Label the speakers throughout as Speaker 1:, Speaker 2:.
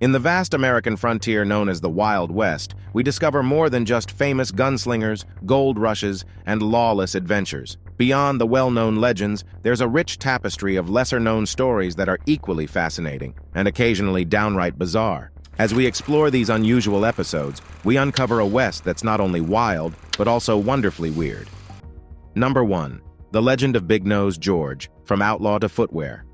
Speaker 1: In the vast American frontier known as the Wild West, we discover more than just famous gunslingers, gold rushes, and lawless adventures. Beyond the well-known legends, there's a rich tapestry of lesser-known stories that are equally fascinating and occasionally downright bizarre. As we explore these unusual episodes, we uncover a West that's not only wild, but also wonderfully weird. Number 1. The Legend of Big Nose George, From Outlaw to Footwear.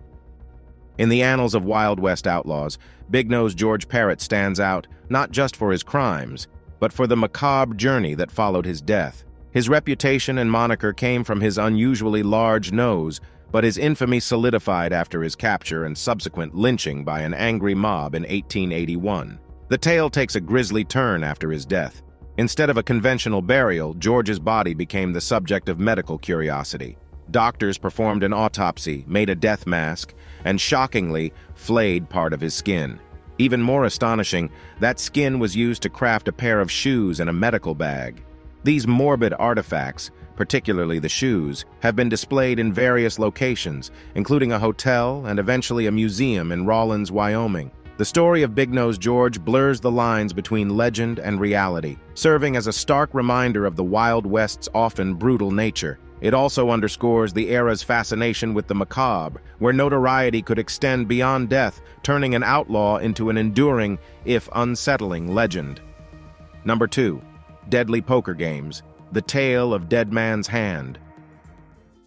Speaker 1: In the annals of Wild West outlaws, Big Nose George Parrott stands out not just for his crimes, but for the macabre journey that followed his death. His reputation and moniker came from his unusually large nose, but his infamy solidified after his capture and subsequent lynching by an angry mob in 1881. The tale takes a grisly turn after his death. Instead of a conventional burial, George's body became the subject of medical curiosity. Doctors performed an autopsy, made a death mask, and shockingly, flayed part of his skin. Even more astonishing, that skin was used to craft a pair of shoes and a medical bag. These morbid artifacts, particularly the shoes, have been displayed in various locations, including a hotel and eventually a museum in Rawlins, Wyoming. The story of Big Nose George blurs the lines between legend and reality, serving as a stark reminder of the Wild West's often brutal nature. It also underscores the era's fascination with the macabre, where notoriety could extend beyond death, turning an outlaw into an enduring, if unsettling, legend. Number 2. Deadly Poker Games, The Tale of Dead Man's Hand.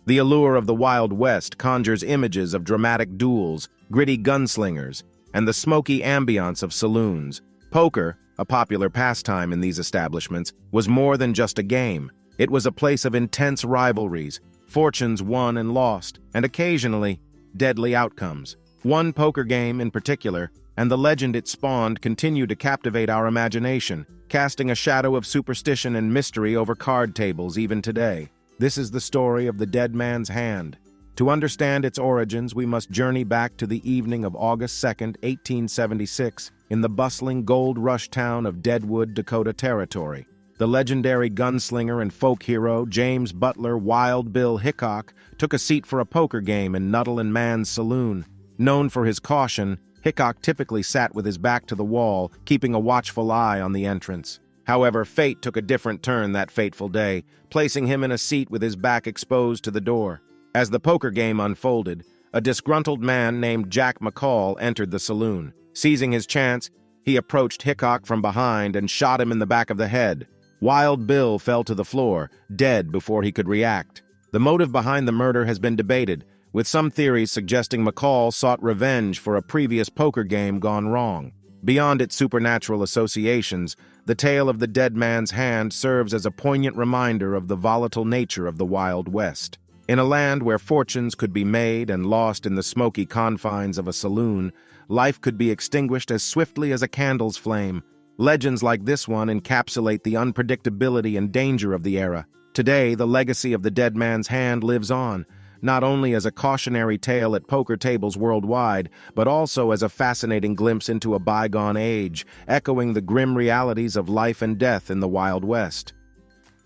Speaker 1: The allure of the Wild West conjures images of dramatic duels, gritty gunslingers, and the smoky ambiance of saloons. Poker, a popular pastime in these establishments, was more than just a game. It was a place of intense rivalries, fortunes won and lost, and occasionally, deadly outcomes. One poker game in particular, and the legend it spawned, continue to captivate our imagination, casting a shadow of superstition and mystery over card tables even today. This is the story of the Dead Man's Hand. To understand its origins, we must journey back to the evening of August 2, 1876, in the bustling gold rush town of Deadwood, Dakota Territory. The legendary gunslinger and folk hero James Butler Wild Bill Hickok took a seat for a poker game in Nuttall and Mann's saloon. Known for his caution, Hickok typically sat with his back to the wall, keeping a watchful eye on the entrance. However, fate took a different turn that fateful day, placing him in a seat with his back exposed to the door. As the poker game unfolded, a disgruntled man named Jack McCall entered the saloon. Seizing his chance, he approached Hickok from behind and shot him in the back of the head. Wild Bill fell to the floor, dead before he could react. The motive behind the murder has been debated, with some theories suggesting McCall sought revenge for a previous poker game gone wrong. Beyond its supernatural associations, the tale of the Dead Man's Hand serves as a poignant reminder of the volatile nature of the Wild West. In a land where fortunes could be made and lost in the smoky confines of a saloon, life could be extinguished as swiftly as a candle's flame. Legends like this one encapsulate the unpredictability and danger of the era. Today, the legacy of the Dead Man's Hand lives on, not only as a cautionary tale at poker tables worldwide, but also as a fascinating glimpse into a bygone age, echoing the grim realities of life and death in the Wild West.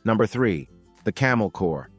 Speaker 1: Number 3. The Camel Corps.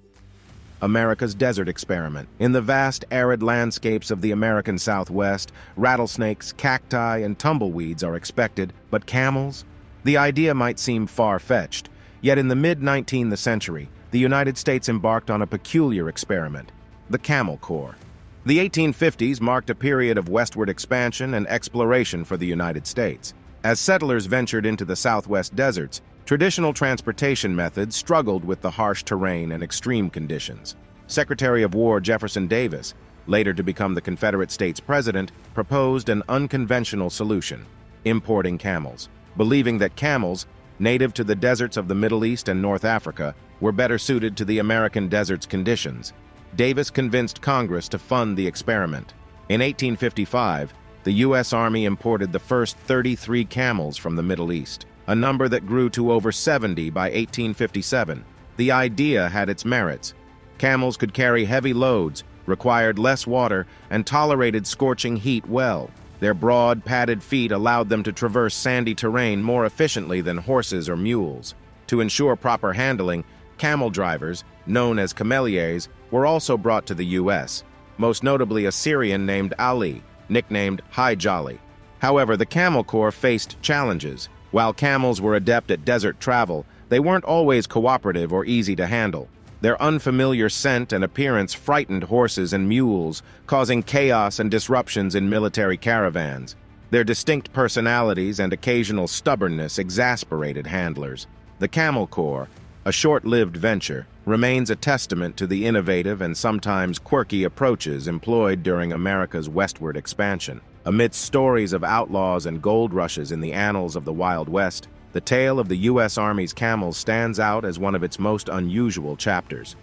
Speaker 1: America's desert experiment. In the vast, arid landscapes of the American Southwest, rattlesnakes, cacti, and tumbleweeds are expected, but camels? The idea might seem far-fetched, yet in the mid-19th century, the United States embarked on a peculiar experiment, the Camel Corps. The 1850s marked a period of westward expansion and exploration for the United States. As settlers ventured into the Southwest deserts, traditional transportation methods struggled with the harsh terrain and extreme conditions. Secretary of War Jefferson Davis, later to become the Confederate States President, proposed an unconventional solution: importing camels. Believing that camels, native to the deserts of the Middle East and North Africa, were better suited to the American desert's conditions, Davis convinced Congress to fund the experiment. In 1855, the U.S. Army imported the first 33 camels from the Middle East, a number that grew to over 70 by 1857. The idea had its merits. Camels could carry heavy loads, required less water, and tolerated scorching heat well. Their broad, padded feet allowed them to traverse sandy terrain more efficiently than horses or mules. To ensure proper handling, camel drivers, known as cameliers, were also brought to the U.S., most notably a Syrian named Ali, nicknamed Hygiene. However, the Camel Corps faced challenges. While camels were adept at desert travel, they weren't always cooperative or easy to handle. Their unfamiliar scent and appearance frightened horses and mules, causing chaos and disruptions in military caravans. Their distinct personalities and occasional stubbornness exasperated handlers. The Camel Corps, a short-lived venture, remains a testament to the innovative and sometimes quirky approaches employed during America's westward expansion. Amidst stories of outlaws and gold rushes in the annals of the Wild West, the tale of the U.S. Army's camels stands out as one of its most unusual chapters.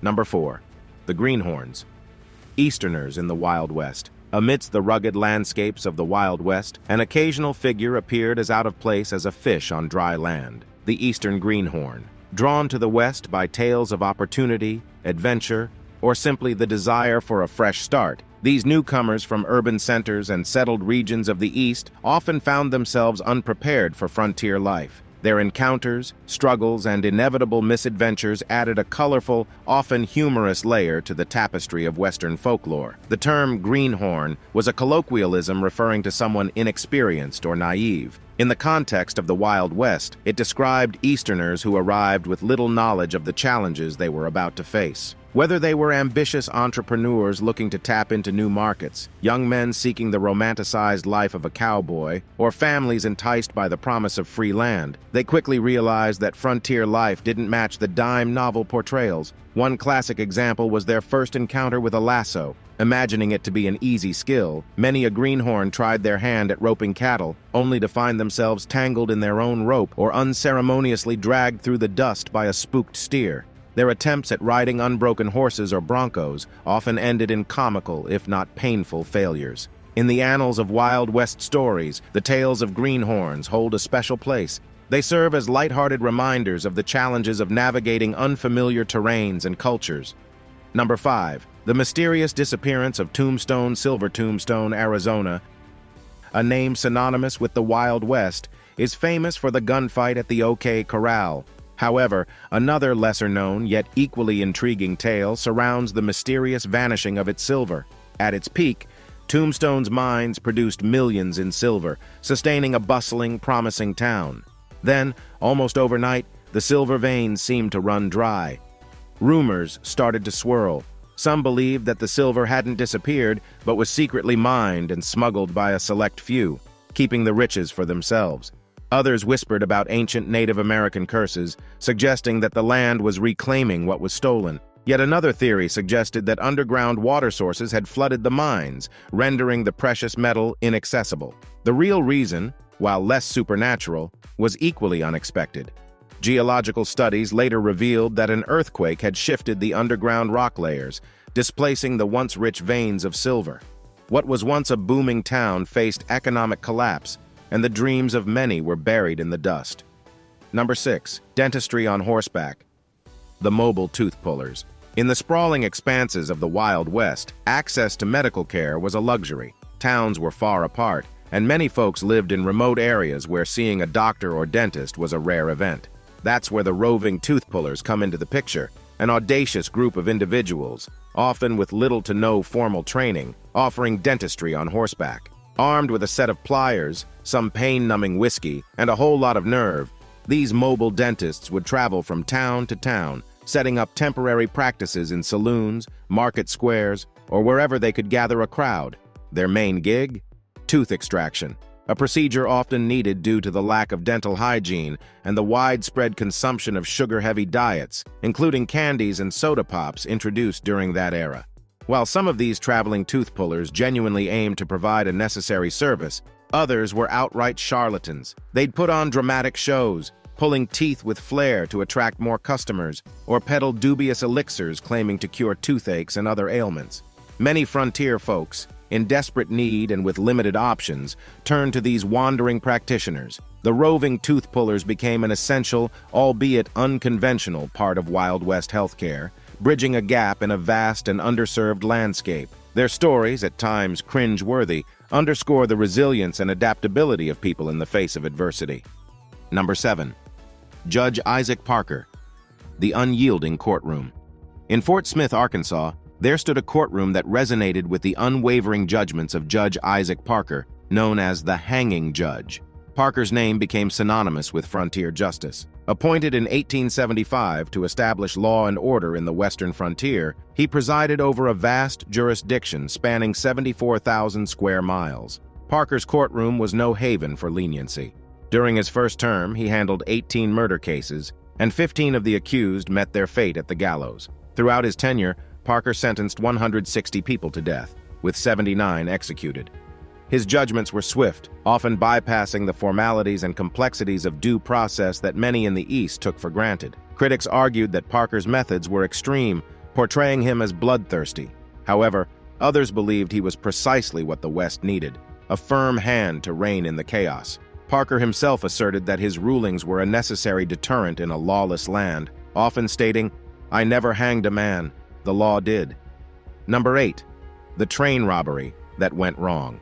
Speaker 1: Number 4. The Greenhorns. Easterners in the Wild West. Amidst the rugged landscapes of the Wild West, an occasional figure appeared as out of place as a fish on dry land. The Eastern Greenhorn. Drawn to the West by tales of opportunity, adventure, or simply the desire for a fresh start, these newcomers from urban centers and settled regions of the East often found themselves unprepared for frontier life. Their encounters, struggles, and inevitable misadventures added a colorful, often humorous layer to the tapestry of Western folklore. The term greenhorn was a colloquialism referring to someone inexperienced or naive. In the context of the Wild West, it described Easterners who arrived with little knowledge of the challenges they were about to face. Whether they were ambitious entrepreneurs looking to tap into new markets, young men seeking the romanticized life of a cowboy, or families enticed by the promise of free land, they quickly realized that frontier life didn't match the dime novel portrayals. One classic example was their first encounter with a lasso. Imagining it to be an easy skill, many a greenhorn tried their hand at roping cattle, only to find themselves tangled in their own rope or unceremoniously dragged through the dust by a spooked steer. Their attempts at riding unbroken horses or broncos often ended in comical, if not painful, failures. In the annals of Wild West stories, the tales of greenhorns hold a special place. They serve as lighthearted reminders of the challenges of navigating unfamiliar terrains and cultures. Number 5. The mysterious disappearance of Silver Tombstone, Arizona. A name synonymous with the Wild West, is famous for the gunfight at the OK Corral. However, another lesser-known yet equally intriguing tale surrounds the mysterious vanishing of its silver. At its peak, Tombstone's mines produced millions in silver, sustaining a bustling, promising town. Then, almost overnight, the silver veins seemed to run dry. Rumors started to swirl. Some believed that the silver hadn't disappeared, but was secretly mined and smuggled by a select few, keeping the riches for themselves. Others whispered about ancient Native American curses, suggesting that the land was reclaiming what was stolen. Yet another theory suggested that underground water sources had flooded the mines, rendering the precious metal inaccessible. The real reason, while less supernatural, was equally unexpected. Geological studies later revealed that an earthquake had shifted the underground rock layers, displacing the once rich veins of silver. What was once a booming town faced economic collapse, and the dreams of many were buried in the dust. Number 6. Dentistry on horseback. The mobile tooth pullers. In the sprawling expanses of the Wild West, access to medical care was a luxury. Towns were far apart, and many folks lived in remote areas where seeing a doctor or dentist was a rare event. That's where the roving tooth pullers come into the picture, an audacious group of individuals, often with little to no formal training, offering dentistry on horseback. Armed with a set of pliers, some pain-numbing whiskey, and a whole lot of nerve, these mobile dentists would travel from town to town, setting up temporary practices in saloons, market squares, or wherever they could gather a crowd. Their main gig? Tooth extraction, a procedure often needed due to the lack of dental hygiene and the widespread consumption of sugar-heavy diets, including candies and soda pops introduced during that era. While some of these traveling tooth pullers genuinely aimed to provide a necessary service, others were outright charlatans. They'd put on dramatic shows, pulling teeth with flair to attract more customers, or peddle dubious elixirs claiming to cure toothaches and other ailments. Many frontier folks, in desperate need and with limited options, turned to these wandering practitioners. The roving tooth pullers became an essential, albeit unconventional, part of Wild West healthcare, bridging a gap in a vast and underserved landscape. Their stories, at times cringe-worthy, underscore the resilience and adaptability of people in the face of adversity. Number 7. Judge Isaac Parker. The unyielding courtroom. In Fort Smith, Arkansas, there stood a courtroom that resonated with the unwavering judgments of Judge Isaac Parker, known as the hanging judge. Parker's name became synonymous with frontier justice. Appointed in 1875 to establish law and order in the western frontier, he presided over a vast jurisdiction spanning 74,000 square miles. Parker's courtroom was no haven for leniency. During his first term, he handled 18 murder cases, and 15 of the accused met their fate at the gallows. Throughout his tenure, Parker sentenced 160 people to death, with 79 executed. His judgments were swift, often bypassing the formalities and complexities of due process that many in the East took for granted. Critics argued that Parker's methods were extreme, portraying him as bloodthirsty. However, others believed he was precisely what the West needed, a firm hand to rein in the chaos. Parker himself asserted that his rulings were a necessary deterrent in a lawless land, often stating, "I never hanged a man, the law did." Number 8. The train robbery that went wrong.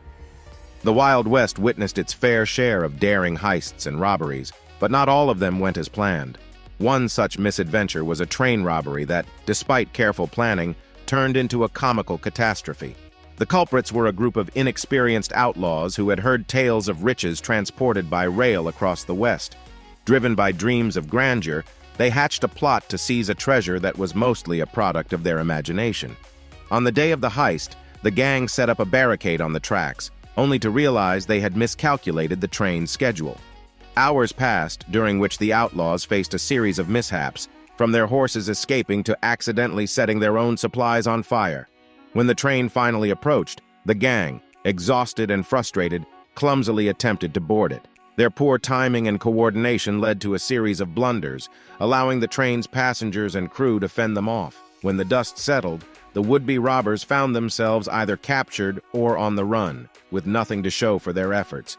Speaker 1: The Wild West witnessed its fair share of daring heists and robberies, but not all of them went as planned. One such misadventure was a train robbery that, despite careful planning, turned into a comical catastrophe. The culprits were a group of inexperienced outlaws who had heard tales of riches transported by rail across the West. Driven by dreams of grandeur, they hatched a plot to seize a treasure that was mostly a product of their imagination. On the day of the heist, the gang set up a barricade on the tracks, only to realize they had miscalculated the train's schedule. Hours passed, during which the outlaws faced a series of mishaps, from their horses escaping to accidentally setting their own supplies on fire. When the train finally approached, the gang, exhausted and frustrated, clumsily attempted to board it. Their poor timing and coordination led to a series of blunders, allowing the train's passengers and crew to fend them off. When the dust settled, the would-be robbers found themselves either captured or on the run, with nothing to show for their efforts.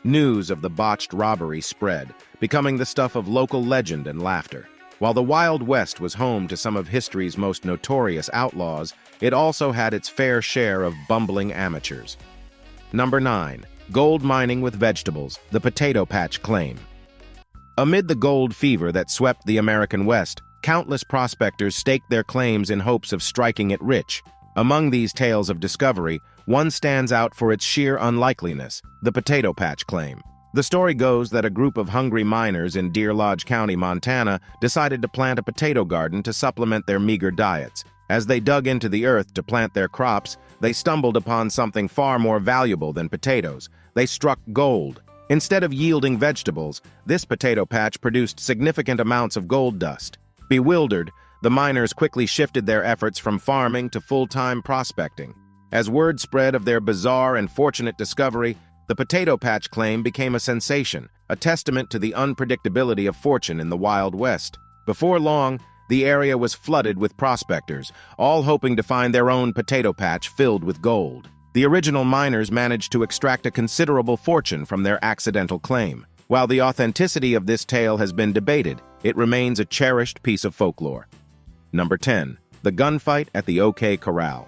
Speaker 1: News of the botched robbery spread, becoming the stuff of local legend and laughter. While the Wild West was home to some of history's most notorious outlaws, it also had its fair share of bumbling amateurs. Number 9. Gold mining with vegetables, the potato patch claim. Amid the gold fever that swept the American West, countless prospectors staked their claims in hopes of striking it rich. Among these tales of discovery, one stands out for its sheer unlikeliness, the potato patch claim. The story goes that a group of hungry miners in Deer Lodge County, Montana, decided to plant a potato garden to supplement their meager diets. As they dug into the earth to plant their crops, they stumbled upon something far more valuable than potatoes. They struck gold. Instead of yielding vegetables, this potato patch produced significant amounts of gold dust. Bewildered, the miners quickly shifted their efforts from farming to full-time prospecting. As word spread of their bizarre and fortunate discovery, the potato patch claim became a sensation, a testament to the unpredictability of fortune in the Wild West. Before long, the area was flooded with prospectors, all hoping to find their own potato patch filled with gold. The original miners managed to extract a considerable fortune from their accidental claim. While the authenticity of this tale has been debated, it remains a cherished piece of folklore. Number 10. The gunfight at the OK Corral.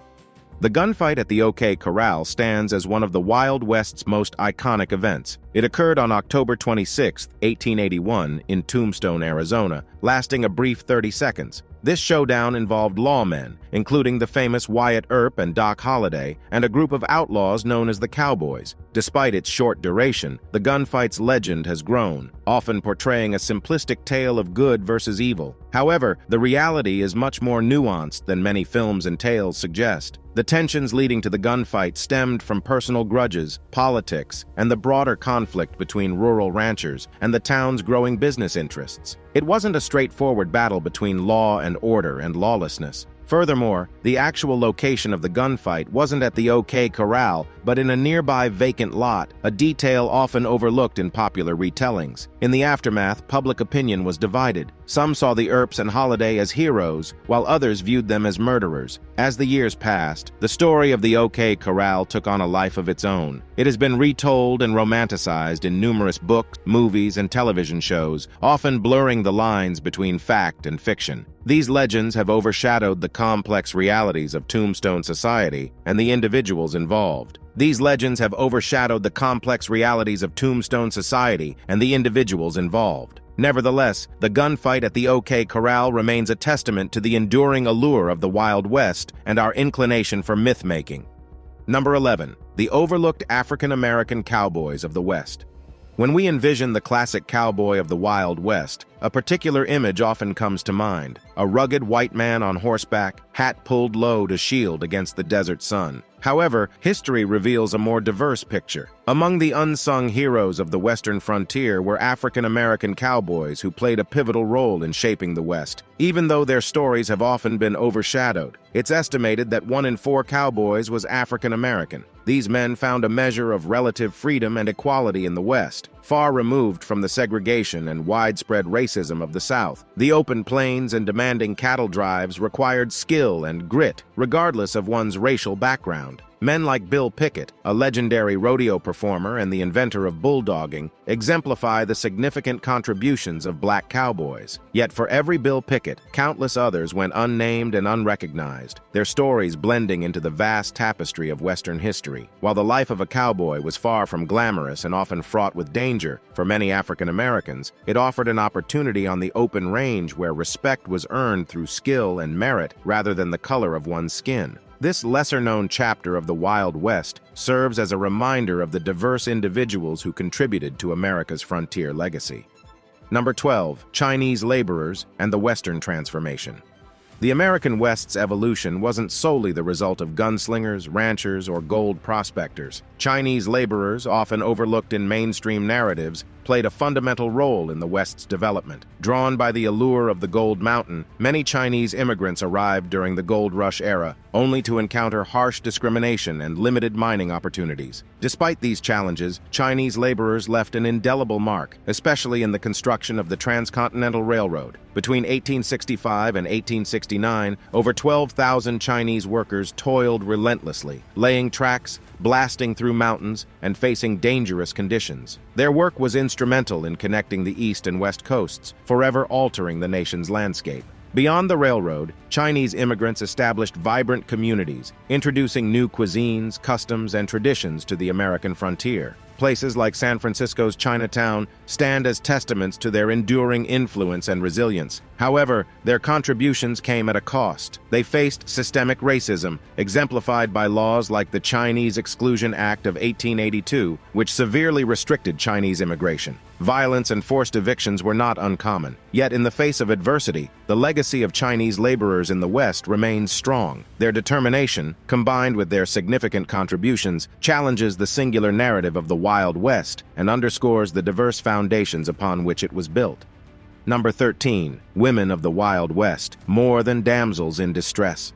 Speaker 1: The gunfight at the OK Corral stands as one of the Wild West's most iconic events. It occurred on October 26, 1881, in Tombstone, Arizona, lasting a brief 30 seconds. This showdown involved lawmen, including the famous Wyatt Earp and Doc Holliday, and a group of outlaws known as the Cowboys. Despite its short duration, the gunfight's legend has grown, often portraying a simplistic tale of good versus evil. However, the reality is much more nuanced than many films and tales suggest. The tensions leading to the gunfight stemmed from personal grudges, politics, and the broader conflict between rural ranchers and the town's growing business interests. It wasn't a straightforward battle between law and order and lawlessness. Furthermore, the actual location of the gunfight wasn't at the OK Corral, but in a nearby vacant lot, a detail often overlooked in popular retellings. In the aftermath, public opinion was divided. Some saw the Earps and Holliday as heroes, while others viewed them as murderers. As the years passed, the story of the OK Corral took on a life of its own. It has been retold and romanticized in numerous books, movies, and television shows, often blurring the lines between fact and fiction. These legends have overshadowed the complex realities of Tombstone society and the individuals involved. These legends have overshadowed the complex realities of Tombstone society and the individuals involved. Nevertheless, the gunfight at the OK Corral remains a testament to the enduring allure of the Wild West and our inclination for myth-making. Number 11. The overlooked African-American cowboys of the West. When we envision the classic cowboy of the Wild West, a particular image often comes to mind: a rugged white man on horseback, hat pulled low to shield against the desert sun. However, history reveals a more diverse picture. Among the unsung heroes of the Western frontier were African-American cowboys who played a pivotal role in shaping the West. Even though their stories have often been overshadowed, it's estimated that 1 in 4 cowboys was African-American. These men found a measure of relative freedom and equality in the West, far removed from the segregation and widespread racism of the South. The open plains and demanding cattle drives required skill and grit, regardless of one's racial background. Men like Bill Pickett, a legendary rodeo performer and the inventor of bulldogging, exemplify the significant contributions of black cowboys. Yet for every Bill Pickett, countless others went unnamed and unrecognized, their stories blending into the vast tapestry of Western history. While the life of a cowboy was far from glamorous and often fraught with danger for many African Americans, it offered an opportunity on the open range where respect was earned through skill and merit rather than the color of one's skin. This lesser-known chapter of the Wild West serves as a reminder of the diverse individuals who contributed to America's frontier legacy. Number 12. Chinese laborers and the Western transformation. The American West's evolution wasn't solely the result of gunslingers, ranchers, or gold prospectors. Chinese laborers, often overlooked in mainstream narratives, played a fundamental role in the West's development. Drawn by the allure of the Gold Mountain, many Chinese immigrants arrived during the Gold Rush era, only to encounter harsh discrimination and limited mining opportunities. Despite these challenges, Chinese laborers left an indelible mark, especially in the construction of the Transcontinental Railroad. Between 1865 and 1869, over 12,000 Chinese workers toiled relentlessly, laying tracks, blasting through mountains, and facing dangerous conditions. Their work was instrumental in connecting the East and West coasts, forever altering the nation's landscape. Beyond the railroad, Chinese immigrants established vibrant communities, introducing new cuisines, customs, and traditions to the American frontier. Places like San Francisco's Chinatown stand as testaments to their enduring influence and resilience. However, their contributions came at a cost. They faced systemic racism, exemplified by laws like the Chinese Exclusion Act of 1882, which severely restricted Chinese immigration. Violence and forced evictions were not uncommon. Yet in the face of adversity, the legacy of Chinese laborers in the West remains strong. Their determination, combined with their significant contributions, challenges the singular narrative of the Wild West and underscores the diverse foundations upon which it was built. Number 13. Women of the Wild West, more than damsels in distress.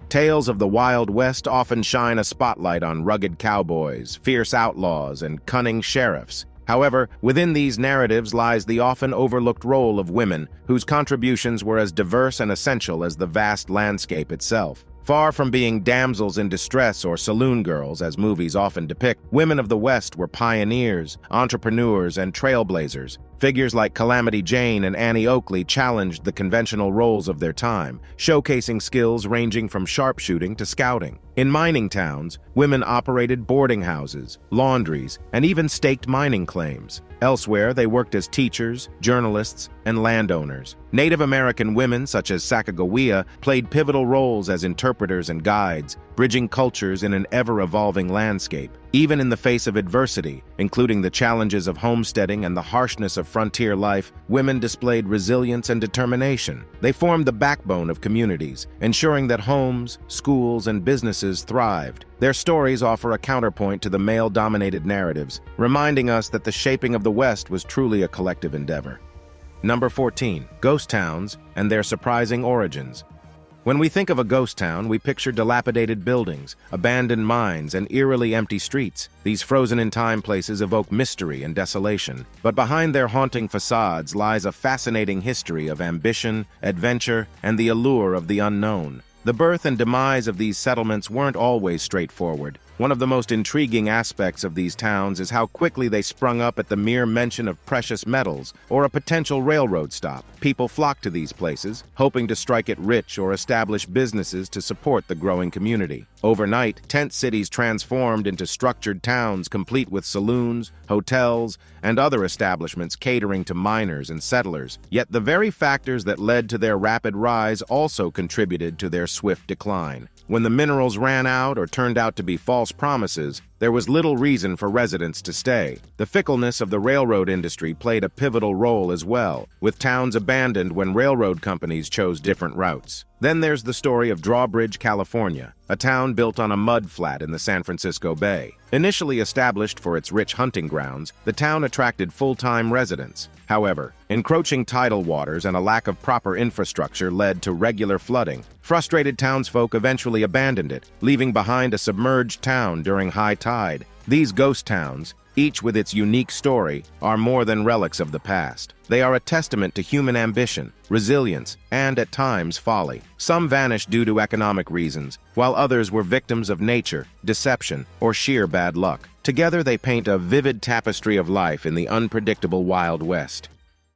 Speaker 1: Tales of the Wild West often shine a spotlight on rugged cowboys, fierce outlaws, and cunning sheriffs. However, within these narratives lies the often overlooked role of women, whose contributions were as diverse and essential as the vast landscape itself. Far from being damsels in distress or saloon girls, as movies often depict, women of the West were pioneers, entrepreneurs, and trailblazers. Figures like Calamity Jane and Annie Oakley challenged the conventional roles of their time, showcasing skills ranging from sharpshooting to scouting. In mining towns, women operated boarding houses, laundries, and even staked mining claims. Elsewhere, they worked as teachers, journalists, and landowners. Native American women, such as Sacagawea, played pivotal roles as interpreters and guides, bridging cultures in an ever-evolving landscape. Even in the face of adversity, including the challenges of homesteading and the harshness of frontier life, women displayed resilience and determination. They formed the backbone of communities, ensuring that homes, schools, and businesses thrived. Their stories offer a counterpoint to the male-dominated narratives, reminding us that the shaping of the West was truly a collective endeavor. Number 14. Ghost towns and their surprising origins. When we think of a ghost town, we picture dilapidated buildings, abandoned mines, and eerily empty streets. These frozen-in-time places evoke mystery and desolation. But behind their haunting facades lies a fascinating history of ambition, adventure, and the allure of the unknown. The birth and demise of these settlements weren't always straightforward. One of the most intriguing aspects of these towns is how quickly they sprung up at the mere mention of precious metals or a potential railroad stop. People flocked to these places, hoping to strike it rich or establish businesses to support the growing community. Overnight, tent cities transformed into structured towns complete with saloons, hotels, and other establishments catering to miners and settlers. Yet the very factors that led to their rapid rise also contributed to their swift decline. When the minerals ran out or turned out to be false false promises, there was little reason for residents to stay. The fickleness of the railroad industry played a pivotal role as well, with towns abandoned when railroad companies chose different routes. Then there's the story of Drawbridge, California, a town built on a mud flat in the San Francisco Bay. Initially established for its rich hunting grounds, the town attracted full-time residents. However, encroaching tidal waters and a lack of proper infrastructure led to regular flooding. Frustrated townsfolk eventually abandoned it, leaving behind a submerged town during high tide. These ghost towns, each with its unique story, are more than relics of the past. They are a testament to human ambition, resilience, and, at times, folly. Some vanished due to economic reasons, while others were victims of nature, deception, or sheer bad luck. Together they paint a vivid tapestry of life in the unpredictable Wild West.